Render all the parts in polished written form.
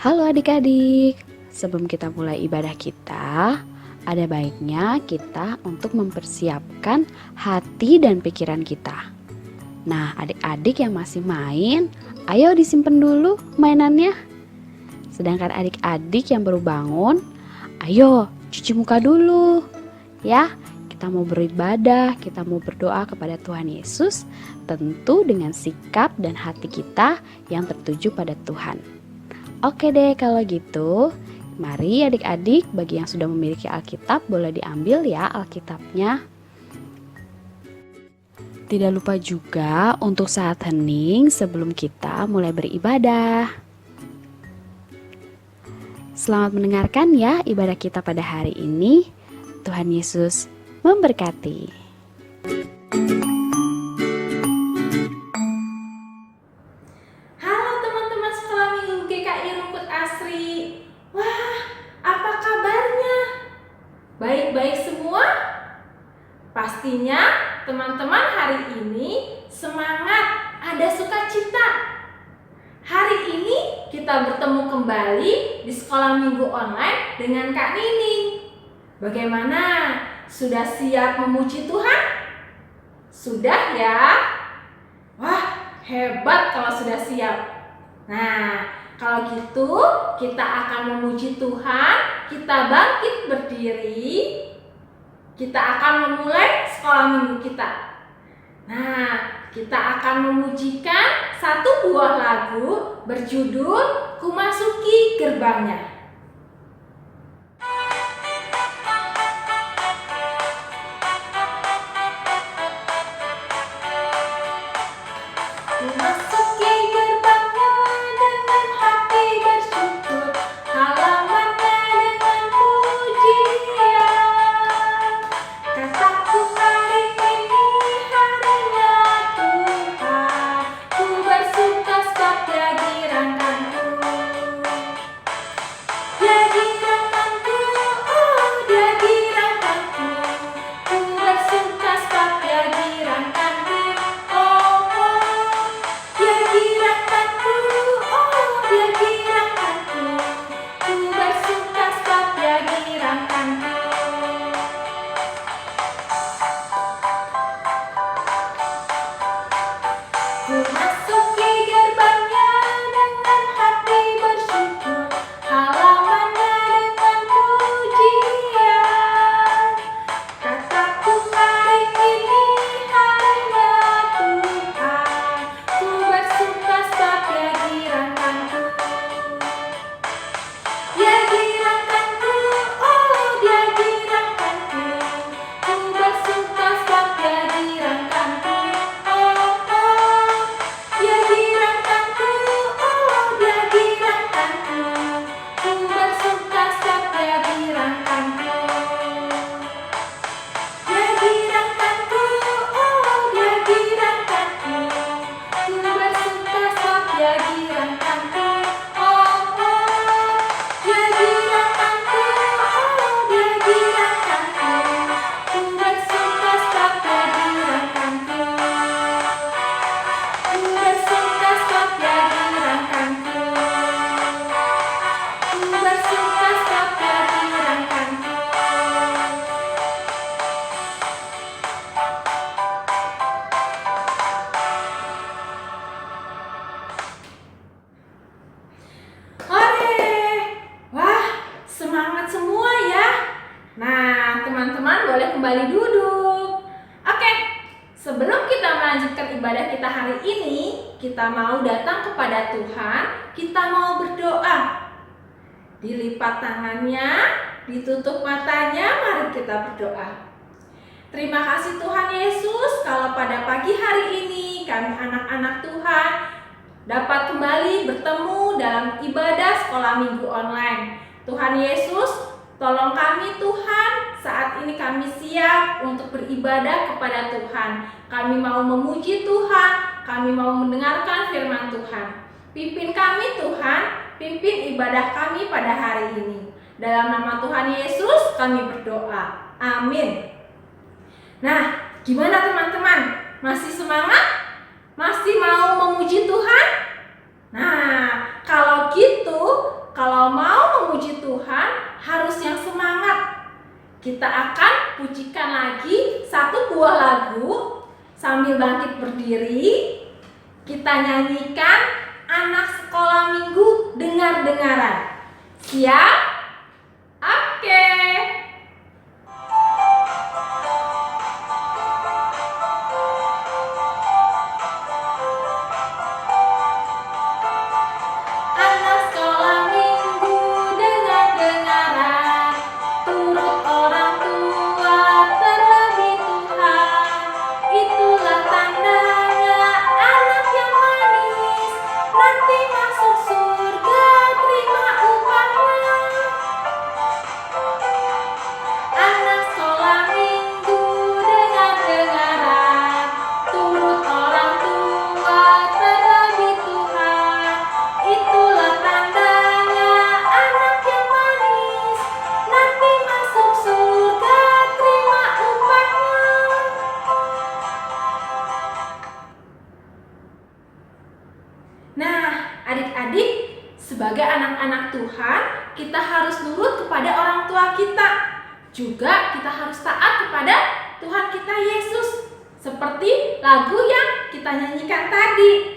Halo adik-adik, sebelum kita mulai ibadah kita, ada baiknya kita untuk mempersiapkan hati dan pikiran kita. Nah, adik-adik yang masih main, ayo disimpan dulu mainannya. Sedangkan adik-adik yang baru bangun, ayo cuci muka dulu. Ya, kita mau beribadah, kita mau berdoa kepada Tuhan Yesus, tentu dengan sikap dan hati kita yang tertuju pada Tuhan. Oke deh kalau gitu, mari adik-adik bagi yang sudah memiliki Alkitab boleh diambil ya Alkitabnya. Tidak lupa juga untuk saat hening sebelum kita mulai beribadah. Selamat mendengarkan ya ibadah kita pada hari ini. Tuhan Yesus memberkati. Halo teman-teman sekolah minggu GKI Rumput Asri. Wah, apa kabarnya? Baik-baik semua? Pastinya teman-teman hari ini semangat, ada sukacita. Hari ini kita bertemu kembali di sekolah minggu online dengan Kak Nining. Bagaimana? Sudah siap memuji Tuhan? Sudah ya? Wah, hebat kalau sudah siap. Nah, kalau gitu kita akan memuji Tuhan, kita bangkit berdiri, kita akan memulai sekolah minggu kita. Nah, kita akan memujikan satu buah lagu berjudul Ku Masuki Gerbangnya. Ku masuki gerbangnya dengan hati bersyukur, halamannya dengan pujian. Kataku hari ini harinya Tuhan, ku bersuka sebab Dia girangkanku. Dia girangkanku, oh Dia girangkanku, ku bersuka sebab Dia girangkanku. Oh, oh. Dia girangkanku, oh Dia girangkanku, ku bersuka sebab Dia girangkanku. Ku masuki gerbangnya dengan hati bersyukur, halamannya dengan pujian. Kataku hari ini harinya Tuhan, ku bersuka sebab Dia girangkanku. Dia girangkanku, oh Dia girangkanku, ku bersuka sebab Dia girangkanku. Oh, oh. Dia girangkanku, oh Dia girangkanku, ku bersuka sebab Dia girangkanku. Dia girangkanku, oh Dia girangkanku, ku bersuka sebab Dia girangkanku. Oh, oh. Dia girangkanku, oh Dia girangkanku, ku bersuka sebab Dia girangkanku. Ku bersuka sebab Dia girangkanku. Ku bersuka sebab Dia girangkanku. Hore! Wah, semangat semua ya. Nah, teman-teman boleh kembali duduk. Oke, sebelum kita melanjutkan ibadah kita hari ini, kita mau datang kepada Tuhan, kita mau berdoa. Dilipat tangannya, ditutup matanya, mari kita berdoa. Terima kasih Tuhan Yesus, kalau pada pagi hari ini kami anak-anak Tuhan dapat kembali bertemu dalam ibadah sekolah minggu online. Tuhan Yesus, tolong kami Tuhan, saat ini kami siap untuk beribadah kepada Tuhan. Kami mau memuji Tuhan, kami mau mendengarkan firman Tuhan. Pimpin kami Tuhan, pimpin ibadah kami pada hari ini. Dalam nama Tuhan Yesus kami berdoa. Amin. Nah, gimana teman-teman? Masih semangat? Masih mau memuji Tuhan? Nah, kalau gitu, Sambil bangkit berdiri, kita nyanyikan anak sekolah minggu dengar-dengaran. Siap? Oke. Anak sekolah minggu dengar-dengaran, turut orang tua terlebih Tuhan. Itulah tandanya anak yang manis, nanti masuk surga terima upahnya. Anak sekolah minggu dengar-dengaran, turut orang tua terlebih Tuhan. Itulah tandanya anak yang manis, nanti masuk surga terima upahnya. Nah, adik-adik, sebagai anak-anak Tuhan, kita harus nurut kepada orang tua kita. Juga kita harus taat kepada Tuhan kita Yesus, seperti lagu yang kita nyanyikan tadi.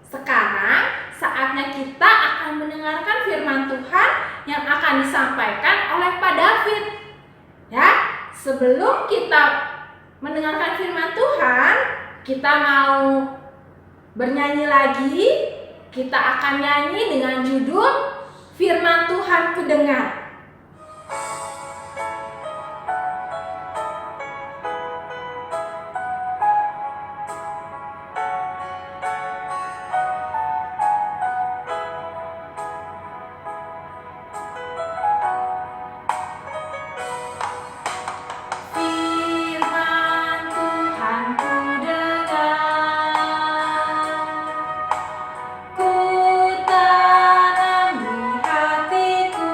Sekarang saatnya kita akan mendengarkan firman Tuhan yang akan disampaikan oleh Pak David. Ya, sebelum kita mendengarkan firman Tuhan, kita mau bernyanyi lagi. Kita akan nyanyi dengan judul Firman Tuhan Kudengar. Firman Tuhan kudengar, ku tanam di hatiku.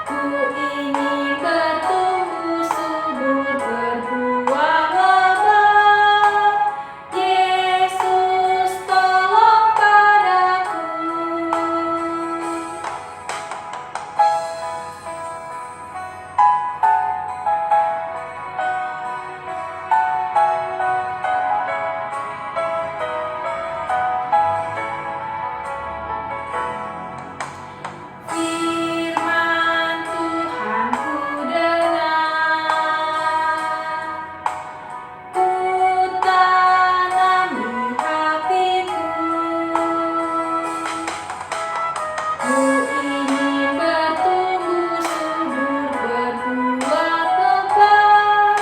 Ku ingin bertumbuh subur, berbuah lebat. Yesus tolong padaku. Firman Tuhan kudengar, ku tanam di hatiku. Ku ingin bertumbuh subur, berbuah lebat.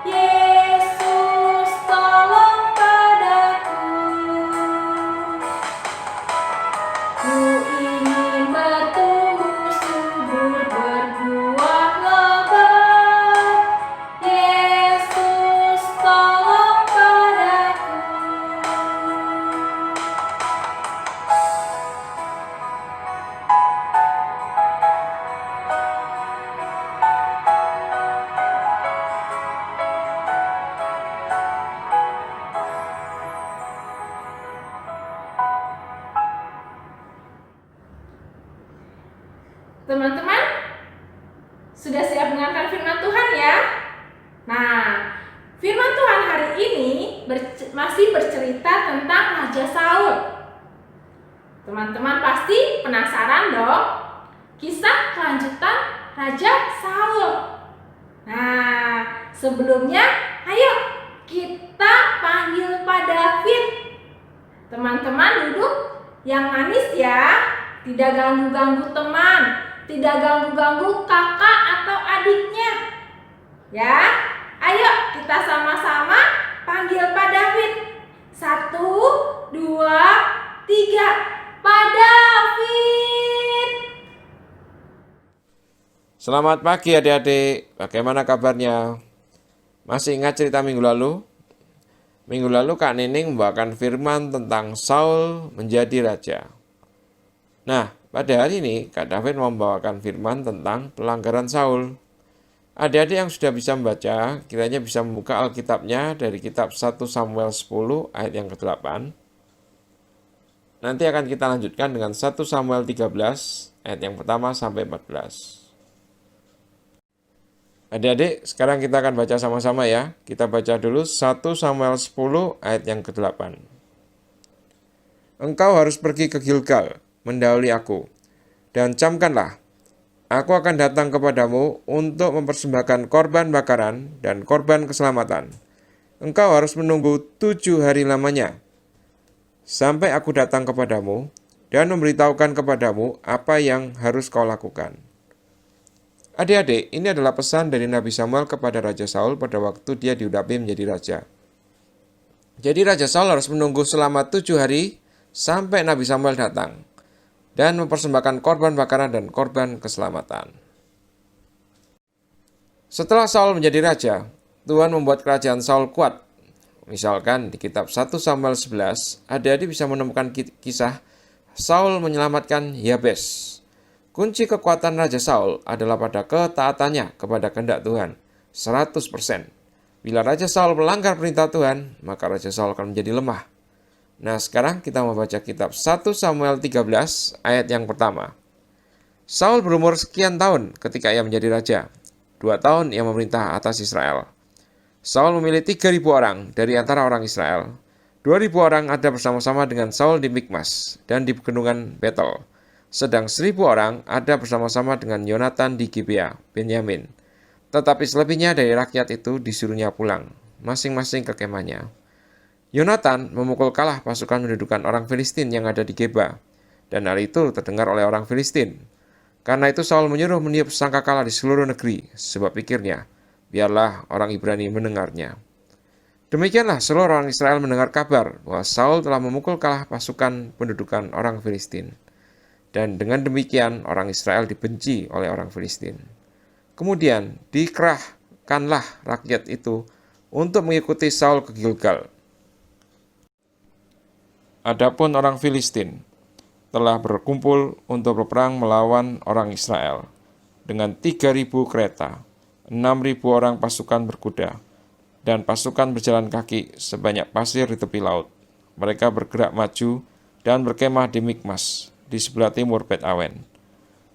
Yesus tolong padaku. Ku ingin bertumbuh subur, berbuah lebat. Yesus tolong padaku. Teman-teman, sudah siap mendengarkan firman Tuhan ya? Nah, firman Tuhan hari ini masih bercerita tentang Raja Saul. Teman-teman pasti penasaran dong, kisah kelanjutan Raja Saul. Nah, sebelumnya ayo kita panggil Pak David. Teman-teman duduk yang manis ya, tidak ganggu-ganggu teman, tidak ganggu-ganggu kakak atau adiknya. Ya, ayo kita sama-sama panggil Pak David. 1, 2, 3. Pak David. Selamat pagi adik-adik, bagaimana kabarnya? Masih ingat cerita minggu lalu? Minggu lalu Kak Nining membawakan firman tentang Saul menjadi raja. Nah, pada hari ini Kak David membawakan firman tentang pelanggaran Saul. Adik-adik yang sudah bisa membaca, kiranya bisa membuka Alkitabnya dari kitab 1 Samuel 10 ayat yang ke-8. Nanti akan kita lanjutkan dengan 1 Samuel 13 ayat yang pertama sampai 14. Adik-adik, sekarang kita akan baca sama-sama ya. Kita baca dulu 1 Samuel 10 ayat yang ke-8. Engkau harus pergi ke Gilgal, mendahului aku, dan camkanlah, aku akan datang kepadamu untuk mempersembahkan korban bakaran dan korban keselamatan. Engkau harus menunggu 7 hari lamanya, sampai aku datang kepadamu dan memberitahukan kepadamu apa yang harus kau lakukan. Adik-adik, ini adalah pesan dari Nabi Samuel kepada Raja Saul pada waktu dia diurapi menjadi raja. Jadi Raja Saul harus menunggu selama 7 hari sampai Nabi Samuel datang dan mempersembahkan korban bakaran dan korban keselamatan. Setelah Saul menjadi raja, Tuhan membuat kerajaan Saul kuat. Misalkan di kitab 1 Samuel 11, adik-adik bisa menemukan kisah Saul menyelamatkan Yabes. Kunci kekuatan Raja Saul adalah pada ketaatannya kepada kehendak Tuhan, 100%. Bila Raja Saul melanggar perintah Tuhan, maka Raja Saul akan menjadi lemah. Nah, sekarang kita membaca kitab 1 Samuel 13 ayat yang pertama. Saul berumur sekian tahun ketika ia menjadi raja. 2 tahun ia memerintah atas Israel. Saul memilih 3.000 orang dari antara orang Israel. 2.000 orang ada bersama-sama dengan Saul di Mikmas dan di pegunungan Betel. Sedang 1.000 orang ada bersama-sama dengan Yonatan di Gibea, Benyamin. Tetapi selebihnya dari rakyat itu disuruhnya pulang, masing-masing ke kemahnya. Yonatan memukul kalah pasukan mendudukan orang Filistin yang ada di Geba, dan hal itu terdengar oleh orang Filistin. Karena itu Saul menyuruh meniup sangkakala di seluruh negeri, sebab pikirnya, biarlah orang Ibrani mendengarnya. Demikianlah seluruh orang Israel mendengar kabar bahwa Saul telah memukul kalah pasukan pendudukan orang Filistin. Dan dengan demikian orang Israel dibenci oleh orang Filistin. Kemudian dikerahkanlah rakyat itu untuk mengikuti Saul ke Gilgal. Adapun orang Filistin telah berkumpul untuk berperang melawan orang Israel dengan 3.000 kereta, 6.000 orang pasukan berkuda, dan pasukan berjalan kaki sebanyak pasir di tepi laut. Mereka bergerak maju dan berkemah di Mikmas, di sebelah timur Bet Awen.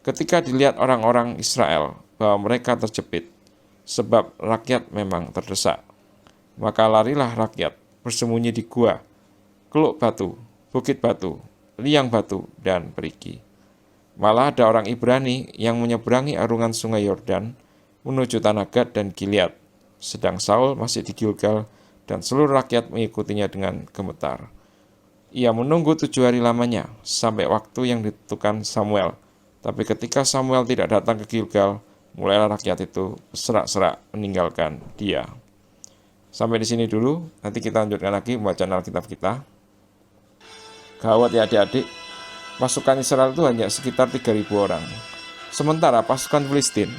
Ketika dilihat orang-orang Israel bahwa mereka terjepit, sebab rakyat memang terdesak, maka larilah rakyat bersembunyi di gua, keluk batu, bukit batu, liang batu, dan perigi. Malah ada orang Ibrani yang menyeberangi arungan sungai Yordan menuju tanah Gad dan Gilead, sedang Saul masih di Gilgal dan seluruh rakyat mengikutinya dengan gemetar. Ia menunggu 7 hari lamanya sampai waktu yang ditentukan Samuel. Tapi ketika Samuel tidak datang ke Gilgal, mulailah rakyat itu berserak-serak meninggalkan dia. Sampai di sini dulu, nanti kita lanjutkan lagi membacaan Alkitab kita. Gawat ya adik-adik, pasukan Israel itu hanya sekitar 3.000 orang. Sementara pasukan Filistin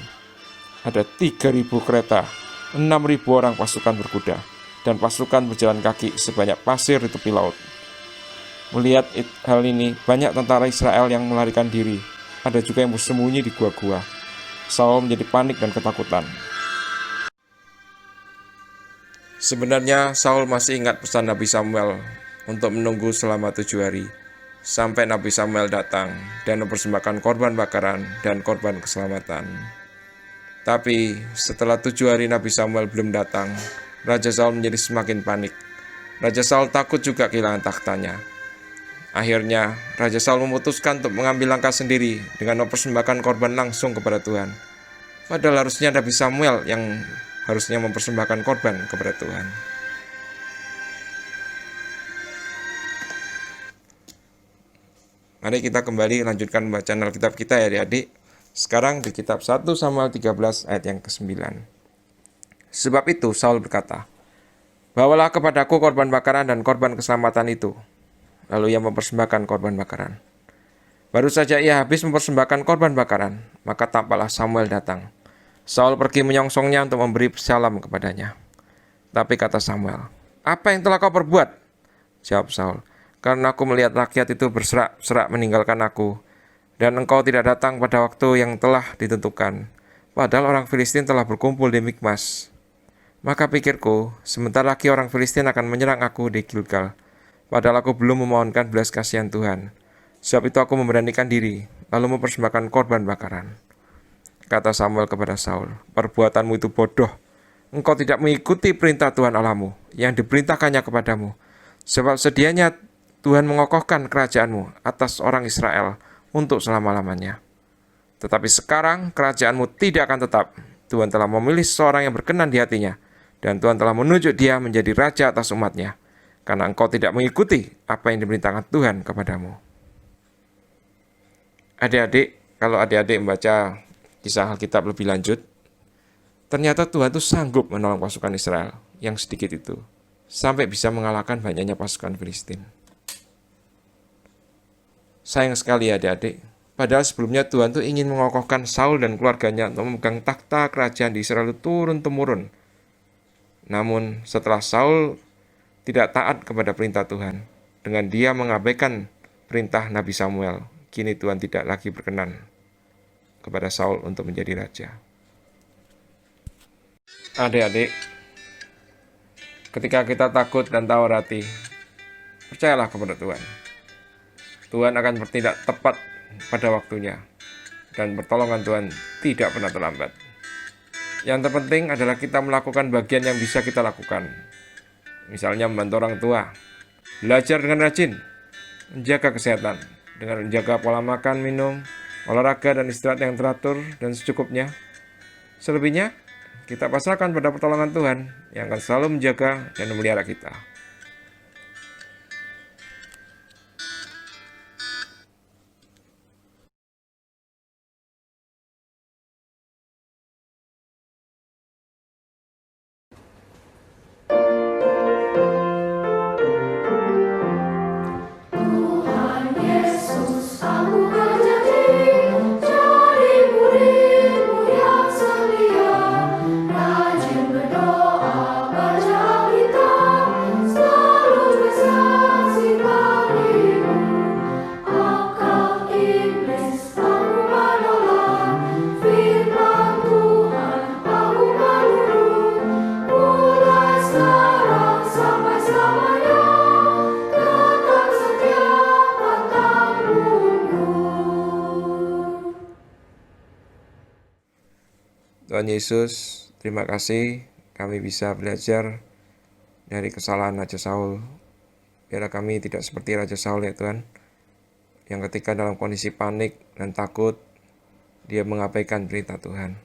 ada 3.000 kereta, 6.000 orang pasukan berkuda, dan pasukan berjalan kaki sebanyak pasir di tepi laut. Melihat hal ini, banyak tentara Israel yang melarikan diri. Ada juga yang bersembunyi di gua-gua. Saul menjadi panik dan ketakutan. Sebenarnya Saul masih ingat pesan Nabi Samuel untuk menunggu selama 7 hari sampai Nabi Samuel datang dan mempersembahkan korban bakaran dan korban keselamatan. Tapi setelah 7 hari Nabi Samuel belum datang, Raja Saul menjadi semakin panik. Raja Saul takut juga kehilangan tahtanya. Akhirnya Raja Saul memutuskan untuk mengambil langkah sendiri dengan mempersembahkan korban langsung kepada Tuhan. Padahal harusnya Nabi Samuel yang harusnya mempersembahkan korban kepada Tuhan. Mari kita kembali lanjutkan bacaan Alkitab kita ya adik-adik. Sekarang di kitab 1 Samuel 13 ayat yang ke-9. Sebab itu Saul berkata, "Bawalah kepadaku korban bakaran dan korban keselamatan itu." Lalu ia mempersembahkan korban bakaran. Baru saja ia habis mempersembahkan korban bakaran, maka tampaklah Samuel datang. Saul pergi menyongsongnya untuk memberi salam kepadanya. Tapi kata Samuel, "Apa yang telah kau perbuat?" Jawab Saul, "Karena aku melihat rakyat itu berserak-serak meninggalkan aku, dan engkau tidak datang pada waktu yang telah ditentukan. Padahal orang Filistin telah berkumpul di Mikmas. Maka pikirku, sebentar lagi orang Filistin akan menyerang aku di Gilgal. Padahal aku belum memohonkan belas kasihan Tuhan. Sebab itu aku memberanikan diri, lalu mempersembahkan korban bakaran." kata Samuel kepada Saul, perbuatanmu itu bodoh. Engkau tidak mengikuti perintah Tuhan Allahmu yang diperintahkannya kepadamu. Sebab sedianya Tuhan mengokohkan kerajaanmu atas orang Israel untuk selama-lamanya. Tetapi sekarang kerajaanmu tidak akan tetap. Tuhan telah memilih seorang yang berkenan di hatinya, dan Tuhan telah menunjuk dia menjadi raja atas umatnya, karena engkau tidak mengikuti apa yang diperintahkan Tuhan kepadamu. Adik-adik, kalau adik-adik membaca kisah Alkitab lebih lanjut, ternyata Tuhan itu sanggup menolong pasukan Israel yang sedikit itu, sampai bisa mengalahkan banyaknya pasukan Filistin. Sayang sekali adik-adik, padahal sebelumnya Tuhan tuh ingin mengokohkan Saul dan keluarganya untuk memegang takhta kerajaan di Israel itu turun-temurun. Namun setelah Saul tidak taat kepada perintah Tuhan, dengan dia mengabaikan perintah Nabi Samuel, kini Tuhan tidak lagi berkenan kepada Saul untuk menjadi raja. Adik-adik, ketika kita takut dan tawar hati, percayalah kepada Tuhan. Tuhan akan bertindak tepat pada waktunya, dan pertolongan Tuhan tidak pernah terlambat. Yang terpenting adalah kita melakukan bagian yang bisa kita lakukan. Misalnya membantu orang tua, belajar dengan rajin, menjaga kesehatan, dengan menjaga pola makan, minum, olahraga dan istirahat yang teratur dan secukupnya. Selebihnya, kita pasrahkan pada pertolongan Tuhan yang akan selalu menjaga dan memelihara kita. Tuhan Yesus, terima kasih kami bisa belajar dari kesalahan Raja Saul. Biarlah kami tidak seperti Raja Saul ya Tuhan, yang ketika dalam kondisi panik dan takut, dia mengabaikan perintah Tuhan.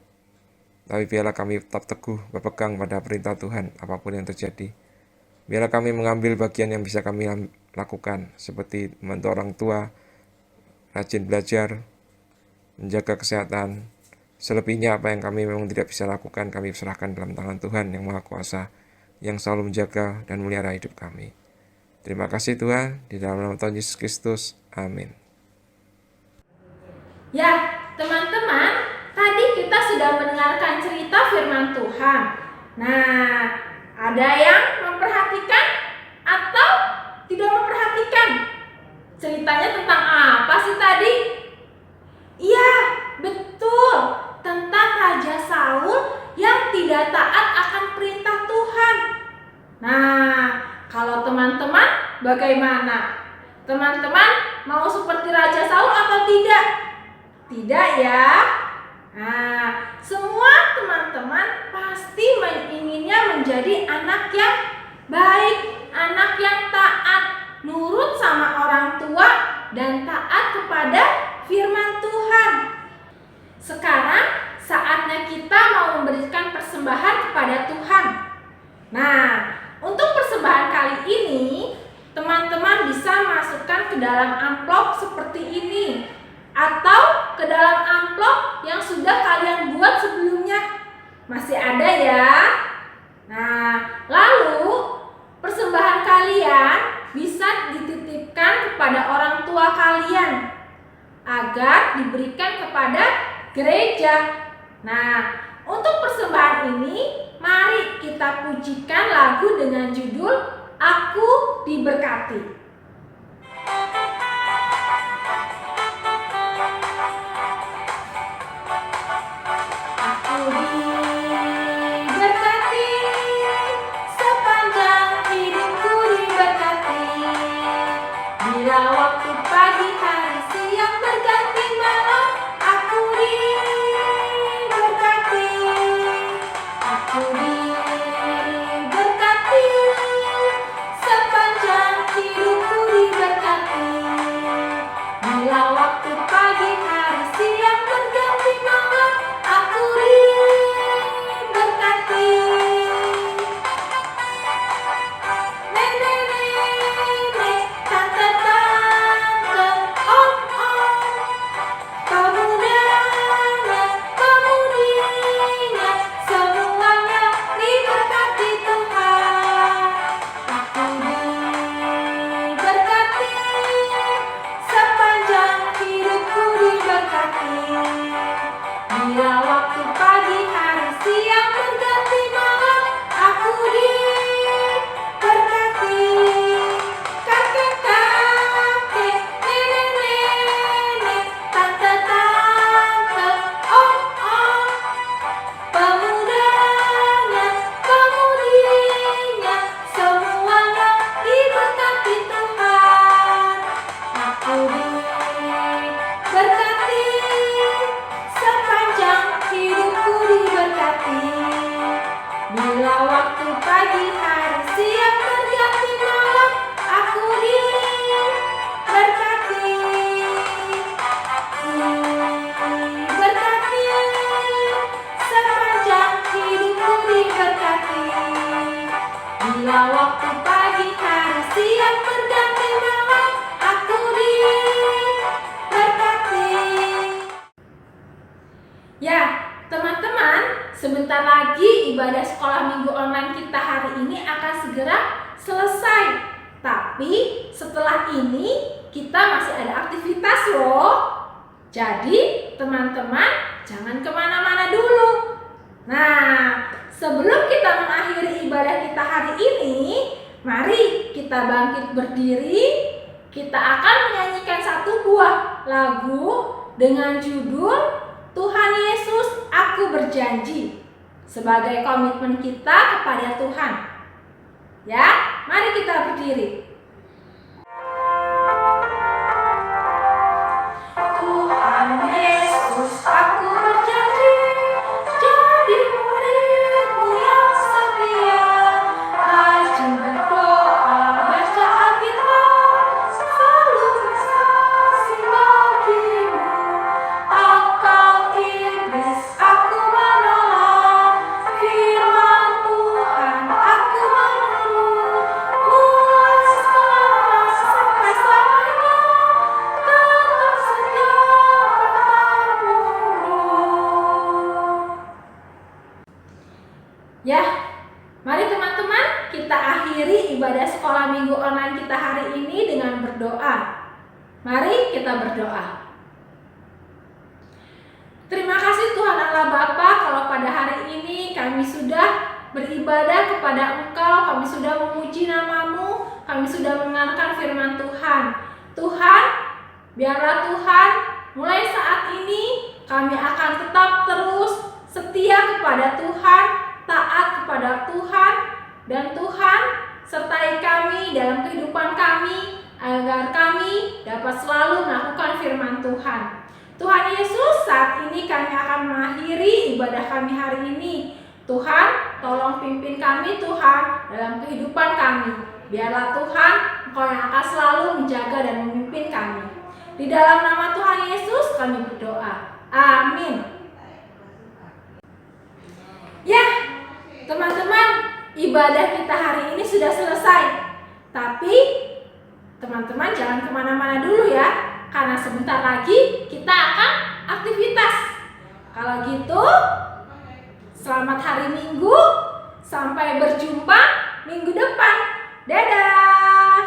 Tapi biarlah kami tetap teguh berpegang pada perintah Tuhan apapun yang terjadi. Biarlah kami mengambil bagian yang bisa kami lakukan, seperti membantu orang tua, rajin belajar, menjaga kesehatan. Selebihnya apa yang kami memang tidak bisa lakukan, kami serahkan dalam tangan Tuhan yang Maha Kuasa, yang selalu menjaga dan memelihara hidup kami. Terima kasih Tuhan, di dalam nama Tuhan Yesus Kristus. Amin. Ya, teman-teman, tadi kita sudah mendengarkan cerita firman Tuhan. Nah, ada yang memperhatikan atau tidak memperhatikan? Ceritanya tentang apa sih tadi? Iya, betul. Tentang Raja Saul yang tidak taat akan perintah Tuhan. Nah, kalau teman-teman bagaimana? Teman-teman mau seperti Raja Saul atau tidak? Tidak ya? Nah, semua teman-teman pasti inginnya menjadi anak yang baik, anak yang taat, nurut sama orang tua, dan taat kepada firman Tuhan. Sekarang saatnya kita mau memberikan persembahan kepada Tuhan. Nah, untuk persembahan kali ini, teman-teman bisa masukkan ke dalam amplop seperti ini, atau ke dalam amplop yang sudah kalian buat sebelumnya. Masih ada ya? Nah, lalu persembahan kalian bisa dititipkan kepada orang tua kalian agar diberikan kepada gereja. Nah, untuk persembahan ini, mari kita pujikan lagu dengan judul Aku Diberkati. Aku diberkati, sepanjang hidupku diberkati. Bila waktu pagi hari siang berganti malam, aku diberkati. ibadah sekolah minggu online kita hari ini akan segera selesai. Tapi setelah ini kita masih ada aktivitas loh. Jadi teman-teman jangan kemana-mana dulu. Nah, sebelum kita mengakhiri ibadah kita hari ini, mari kita bangkit berdiri. Kita akan menyanyikan satu buah lagu dengan judul Tuhan Yesus, Aku Berjanji, sebagai komitmen kita kepada Tuhan. Ya, mari kita berdiri. Tuhan Yesus, aku berjanji jadi murid-Mu yang setia, rajin berdoa, baca Alkitab, selalu bersaksi bagi-Mu. Akal iblis aku menolak, firman Tuhan aku menurut, mulai sekarang sampai selamanya, tetap setia pantang mundur. Ya, mari teman-teman kita akhiri ibadah sekolah minggu online kita hari ini dengan berdoa. Mari kita berdoa. Terima kasih Tuhan Allah Bapa, kalau pada hari ini kami sudah beribadah kepada Engkau, kami sudah memuji nama-Mu, kami sudah mendengarkan firman Tuhan. Tuhan, biarlah Tuhan mulai saat ini kami akan tetap terus setia kepada Tuhan, taat kepada Tuhan, dan Tuhan sertai kami dalam kehidupan kami agar kami dapat selalu melakukan firman Tuhan. Tuhan Yesus, saat ini kami akan mengakhiri ibadah kami hari ini. Tuhan, tolong pimpin kami Tuhan dalam kehidupan kami. Biarlah Tuhan, Engkau yang akan selalu menjaga dan memimpin kami. Di dalam nama Tuhan Yesus kami berdoa. Amin. Ya, teman-teman, ibadah kita hari ini sudah selesai. Tapi teman-teman jangan kemana-mana dulu ya, karena sebentar lagi kita akan aktivitas. Kalau gitu, selamat hari Minggu, sampai berjumpa minggu depan. Dadah.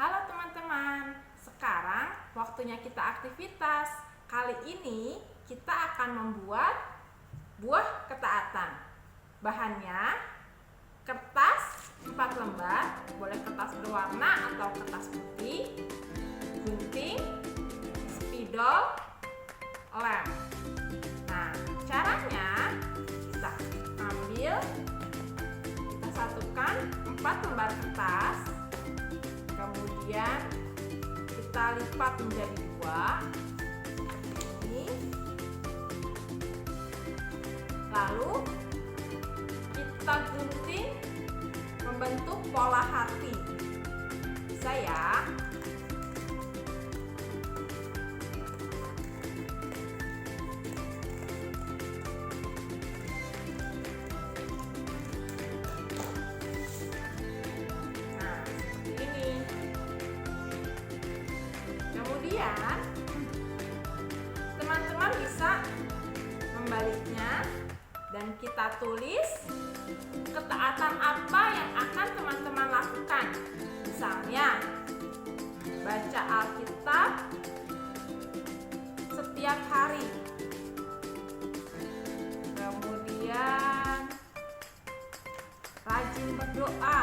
Halo teman-teman, sekarang waktunya kita aktivitas. Kali ini kita akan membuat buah ketaatan. Bahannya kertas 4 lembar, boleh kertas berwarna atau kertas putih, gunting, spidol, lem. Nah, caranya kita ambil, kita satukan 4 lembar kertas, kemudian kita lipat menjadi 2. Ini. Lalu kita gunting membentuk pola hati. Bisa ya? Nah, seperti ini. Kemudian teman-teman bisa membaliknya dan kita tulis ketaatan apa yang akan teman-teman lakukan. Misalnya, baca Alkitab setiap hari. Kemudian rajin berdoa.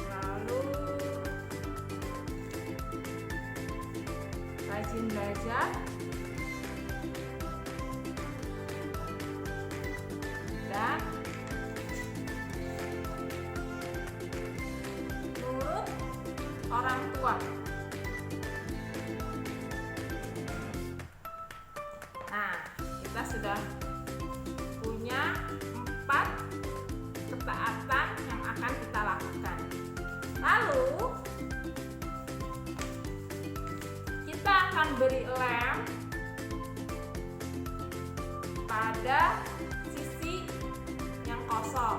Lalu rajin belajar dan nurut orang tua. Nah, kita sudah punya 4 ketaatan yang akan kita lakukan. Lalu kita akan beri lem pada sisi yang kosong.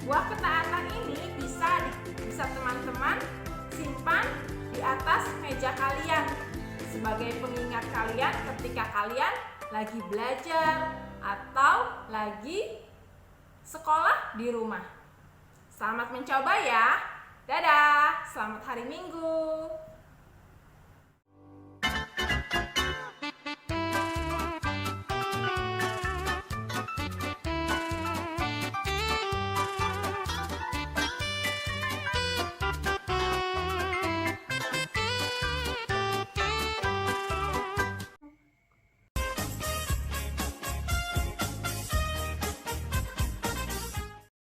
Buah ketaatan ini bisa teman-teman simpan di atas meja kalian sebagai pengingat kalian ketika kalian lagi belajar atau lagi sekolah di rumah. Selamat mencoba ya. Dadah, selamat hari Minggu.